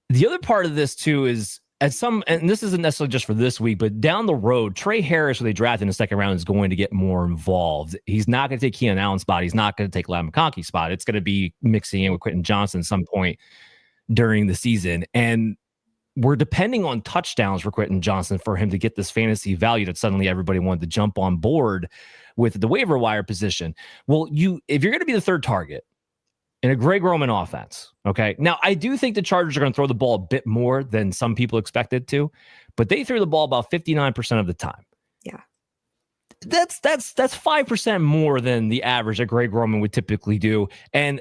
The other part of this too is, and this isn't necessarily just for this week, but down the road, Trey Harris, who they drafted in the second round, is going to get more involved. He's not going to take Keenan Allen's spot. He's not going to take Ladd McConkey's spot. It's going to be mixing in with Quentin Johnston at some point during the season. And we're depending on touchdowns for Quentin Johnston for him to get this fantasy value that suddenly everybody wanted to jump on board with the waiver wire position. Well, if you're going to be the third target in a Greg Roman offense, okay? Now, I do think the Chargers are going to throw the ball a bit more than some people expected to, but they threw the ball about 59% of the time. Yeah. That's 5% more than the average that Greg Roman would typically do. And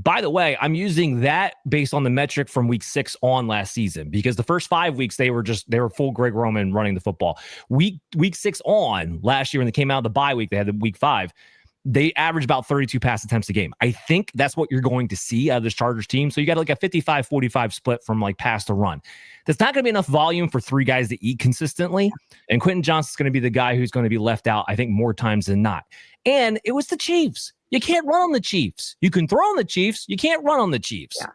by the way, I'm using that based on the metric from week 6 on last season, because the first 5 weeks they were full Greg Roman running the football. Week 6 on last year, when they came out of the bye week, they had the week 5. They average about 32 pass attempts a game. I think that's what you're going to see out of this Chargers team. So you got like a 55-45 split from like pass to run. That's not going to be enough volume for 3 guys to eat consistently. And Quentin Johnston's going to be the guy who's going to be left out, I think, more times than not. And it was the Chiefs. You can't run on the Chiefs. You can throw on the Chiefs. You can't run on the Chiefs. Yeah.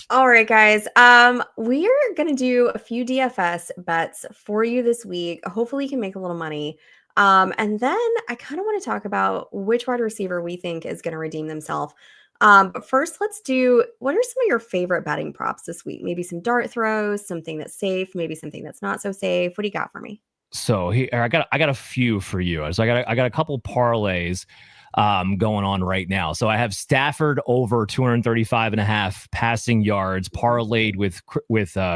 All right, guys. We're going to do a few DFS bets for you this week. Hopefully you can make a little money. And then I kind of want to talk about which wide receiver we think is going to redeem themselves. But first, what are some of your favorite betting props this week? Maybe some dart throws, something that's safe, maybe something that's not so safe. What do you got for me? So here, I got a few for you. So I got a couple parlays going on right now. So I have Stafford over 235.5 passing yards parlayed with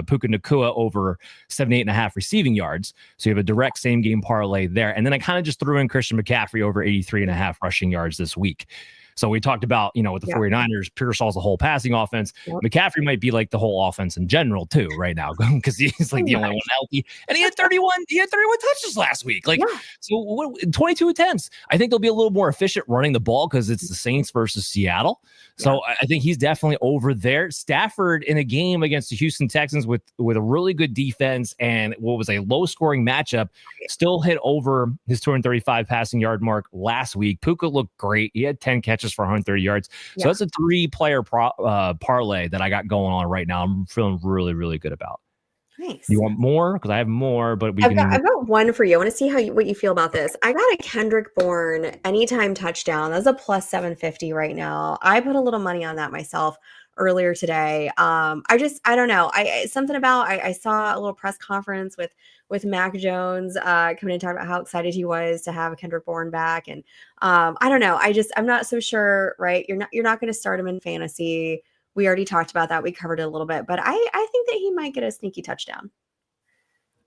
Puka Nacua over 78.5 receiving yards. So you have a direct same game parlay there. And then I kind of just threw in Christian McCaffrey over 83.5 rushing yards this week. So we talked about, with the Yeah. 49ers, Pearsall's the whole passing offense. Yep. McCaffrey might be like the whole offense in general too right now because he's like the only one healthy. And he had 31 touches last week. Like, Yeah. so 22 attempts. I think they'll be a little more efficient running the ball because it's the Saints versus Seattle. So I think he's definitely over there. Stafford in a game against the Houston Texans with a really good defense and what was a low scoring matchup, still hit over his 235 passing yard mark last week. Puka looked great. He had 10 catches for 130 yards. So that's a 3-player parlay that I got going on right now. I'm feeling really, really good about. Nice. You want more? Because I have more, but I've got one for you. I want to see what you feel about this. I got a Kendrick Bourne anytime touchdown. That's a plus 750 right now. I put a little money on that myself earlier today. I don't know. I saw a little press conference with Mac Jones coming in and talking about how excited he was to have Kendrick Bourne back. And I don't know. I'm not so sure, right? You're not going to start him in fantasy. We already talked about that. We covered it a little bit, but I think that he might get a sneaky touchdown.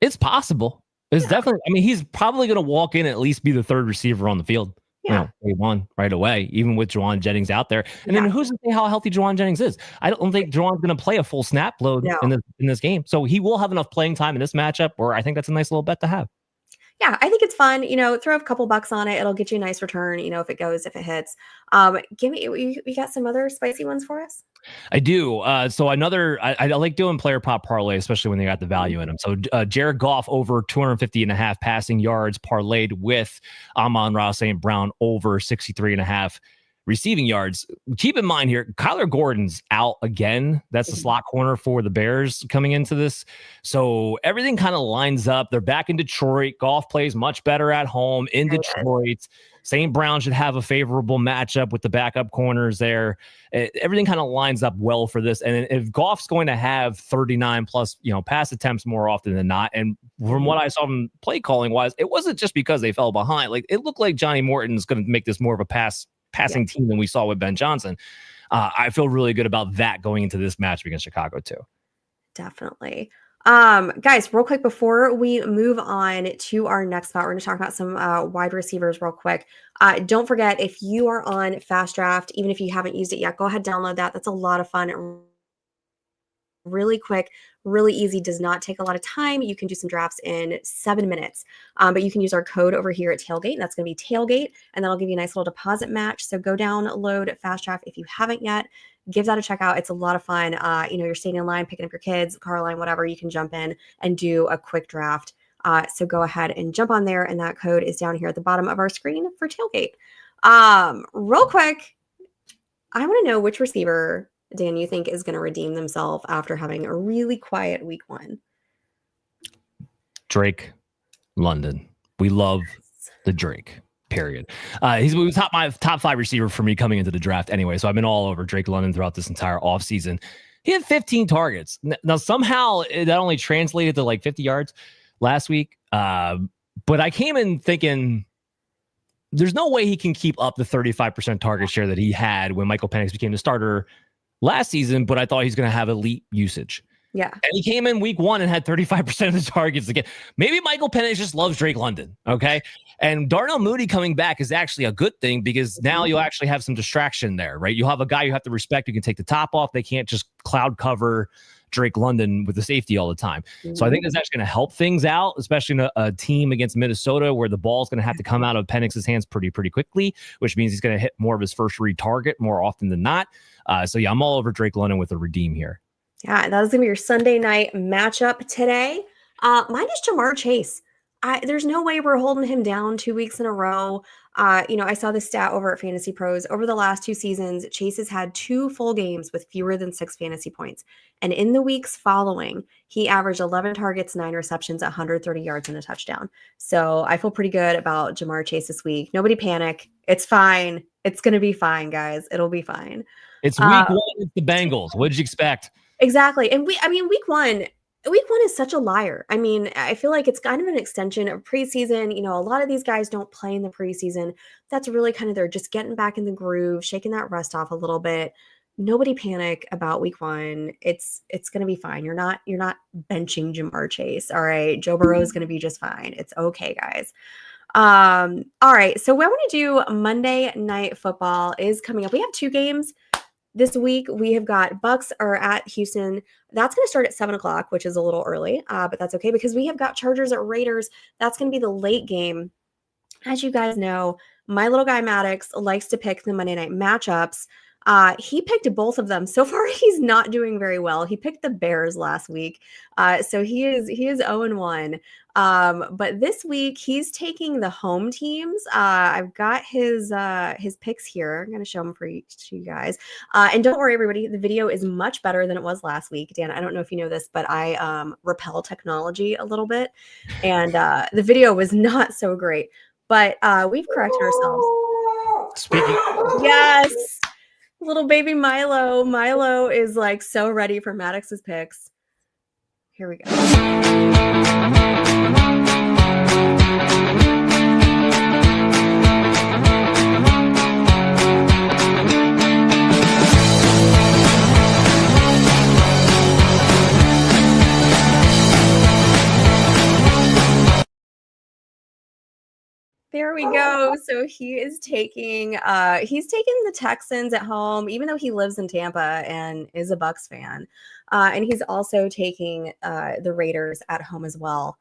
It's possible. It's definitely, I mean, he's probably going to walk in and at least be the third receiver on the field. Day one right away, even with Juwan Jennings out there. And then who's to say how healthy Juwan Jennings is? I don't think Juwan's going to play a full snap load in this game. So he will have enough playing time in this matchup where I think that's a nice little bet to have. Yeah, I think it's fun. Throw a couple bucks on it. It'll get you a nice return, if it hits. You got some other spicy ones for us? I do. So I like doing player prop parlay, especially when they got the value in them. So Jared Goff over 250.5 passing yards parlayed with Amon-Ra St. Brown over 63.5 receiving yards. Keep in mind here, Kyler Gordon's out again. That's the slot corner for the Bears coming into this. So everything kind of lines up. They're back in Detroit. Goff plays much better at home in Detroit. St. Brown should have a favorable matchup with the backup corners there. Everything kind of lines up well for this. And if Goff's going to have 39 plus, pass attempts more often than not, and from what I saw from play calling wise, it wasn't just because they fell behind. Like, it looked like Johnny Morton's going to make this more of a passing team than we saw with Ben Johnson. I feel really good about that going into this match against Chicago too. Definitely. Guys, real quick before we move on to our next spot, we're going to talk about some wide receivers real quick. Don't forget, if you are on Fast Draft, even if you haven't used it yet, go ahead, download that. That's a lot of fun. Really quick, really easy, does not take a lot of time. You can do some drafts in 7 minutes, but you can use our code over here at Tailgate, and that's going to be Tailgate, and that'll give you a nice little deposit match. So go download Fast Draft if you haven't yet. Give that a check out. It's a lot of fun. You're standing in line, picking up your kids, car line, whatever, you can jump in and do a quick draft. So go ahead and jump on there, and that code is down here at the bottom of our screen for Tailgate. Real quick, I want to know which receiver, Dan, you think is going to redeem themselves after having a really quiet week one? Drake London. We love the Drake. Period. He was my top 5 receiver for me coming into the draft anyway. So I've been all over Drake London throughout this entire offseason. He had 15 targets. Now, somehow that only translated to like 50 yards last week. But I came in thinking there's no way he can keep up the 35% target share that he had when Michael Penix became the starter last season. But I thought he's going to have elite usage. Yeah. And he came in week 1 and had 35% of the targets again. Maybe Michael Penix just loves Drake London. Okay. And Darnell Mooney coming back is actually a good thing because now you'll actually have some distraction there, right? You'll have a guy you have to respect who can take the top off. They can't just cloud cover Drake London with the safety all the time. So I think that's actually going to help things out, especially in a team against Minnesota where the ball is going to have to come out of Penix's hands pretty quickly, which means he's going to hit more of his first read target more often than not. So yeah, I'm all over Drake London with a redeem here. Yeah, that is going to be your Sunday night matchup today. Mine is Jamar Chase. There's no way we're holding him down 2 weeks in a row. I saw the stat over at Fantasy Pros. Over the last 2 seasons, Chase has had 2 full games with fewer than 6 fantasy points. And in the weeks following, he averaged 11 targets, 9 receptions, 130 yards, and a touchdown. So I feel pretty good about Jamar Chase this week. Nobody panic. It's fine. It's going to be fine, guys. It'll be fine. It's week 1. It's the Bengals. What did you expect? Exactly. And week one is such a liar. I mean, I feel like it's kind of an extension of preseason. A lot of these guys don't play in the preseason. That's really kind of, they're just getting back in the groove, shaking that rust off a little bit. Nobody panic about week 1. It's going to be fine. You're not benching Jamar Chase. All right. Joe Burrow is going to be just fine. It's okay, guys. All right. So what I want to do Monday Night Football is coming up. We have 2 games this week. We have got Bucks are at Houston. That's going to start at 7 o'clock, which is a little early, but that's okay because we have got Chargers at Raiders. That's going to be the late game. As you guys know, my little guy Maddox likes to pick the Monday night matchups. He picked both of them. So far, he's not doing very well. He picked the Bears last week, so he is 0-1. But this week he's taking the home teams. I've got his picks here. I'm going to show them to you guys. And don't worry, everybody. The video is much better than it was last week. Dan, I don't know if you know this, but I repel technology a little bit, and the video was not so great. But we've corrected ourselves. Speaking. Yes. Little baby Milo. Milo is like so ready for Maddox's picks. Here we go. There we go. So he's taking the Texans at home, even though he lives in Tampa and is a Bucks fan. And he's also taking the Raiders at home as well.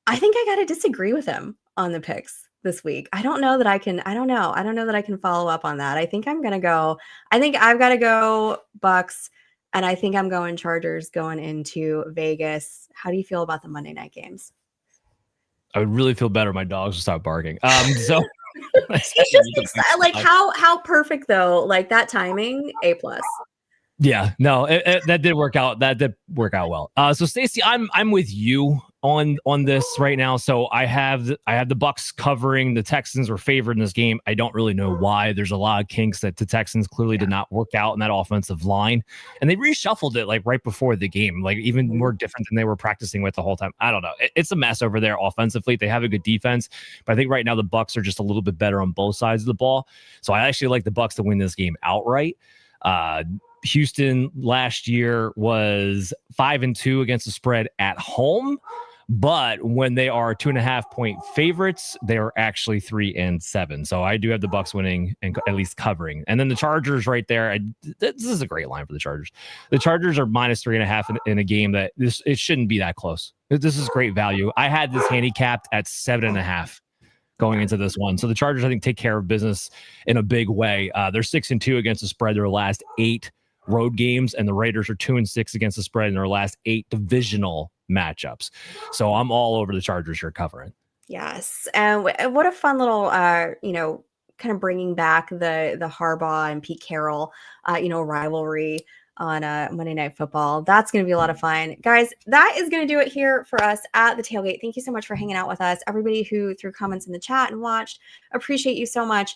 I think I got to disagree with him on the picks this week. I don't know that I can follow up on that. I think I've got to go Bucks, and I think I'm going Chargers going into Vegas. How do you feel about the Monday night games? I would really feel better if my dogs would stop barking. So It's just like how perfect though, like that timing, A+. Yeah, no, that did work out. That did work out well. So Stacy, I'm with you on this right now. So I have the Bucks covering. The Texans were favored in this game. I don't really know why. There's a lot of kinks that the Texans clearly did not work out in that offensive line, and they reshuffled it like right before the game, like even more different than they were practicing with the whole time. I don't know. It's a mess over there offensively. They have a good defense, but I think right now the Bucks are just a little bit better on both sides of the ball. So I actually like the Bucks to win this game outright. Houston last year was 5-2 against the spread at home, but when they are 2.5-point favorites, they are actually 3-7. So I do have the Bucks winning and at least covering. And then the Chargers right there. This is a great line for the Chargers. The Chargers are -3.5 in a game that it shouldn't be that close. This is great value. I had this handicapped at 7.5. Going into this one. So the Chargers, I think, take care of business in a big way. They're 6-2 against the spread their last 8 road games, and the Raiders are 2-6 against the spread in their last 8 divisional matchups. So I'm all over the Chargers here covering. Yes. And what a fun little, kind of bringing back the Harbaugh and Pete Carroll, rivalry on Monday Night Football. That's going to be a lot of fun. Guys, that is going to do it here for us at the Tailgate. Thank you so much for hanging out with us. Everybody who threw comments in the chat and watched, appreciate you so much.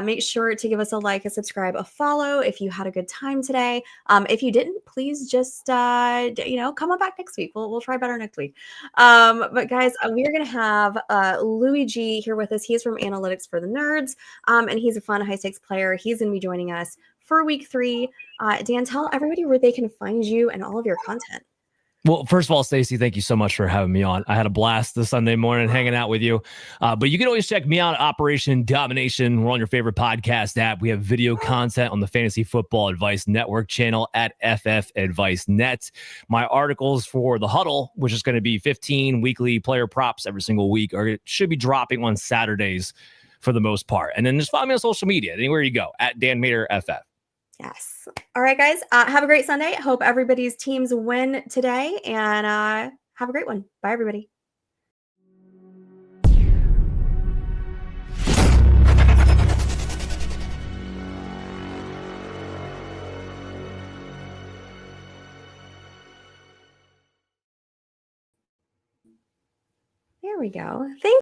Make sure to give us a like, a subscribe, a follow if you had a good time today. If you didn't, please just, come on back next week. We'll try better next week. But guys, we are going to have Louis G here with us. He is from Analytics for the Nerds, and he's a fun high stakes player. He's going to be joining us for week 3. Dan, tell everybody where they can find you and all of your content. Well, first of all, Stacy, thank you so much for having me on. I had a blast this Sunday morning hanging out with you. But you can always check me out at Operation Domination. We're on your favorite podcast app. We have video content on the Fantasy Football Advice Network channel at FF Advice Net. My articles for The Huddle, which is going to be 15 weekly player props every single week, should be dropping on Saturdays for the most part. And then just follow me on social media, anywhere you go, at Dan Mader FF. Yes. All right, guys. Have a great Sunday. Hope everybody's teams win today, and have a great one. Bye, everybody. There we go. Thank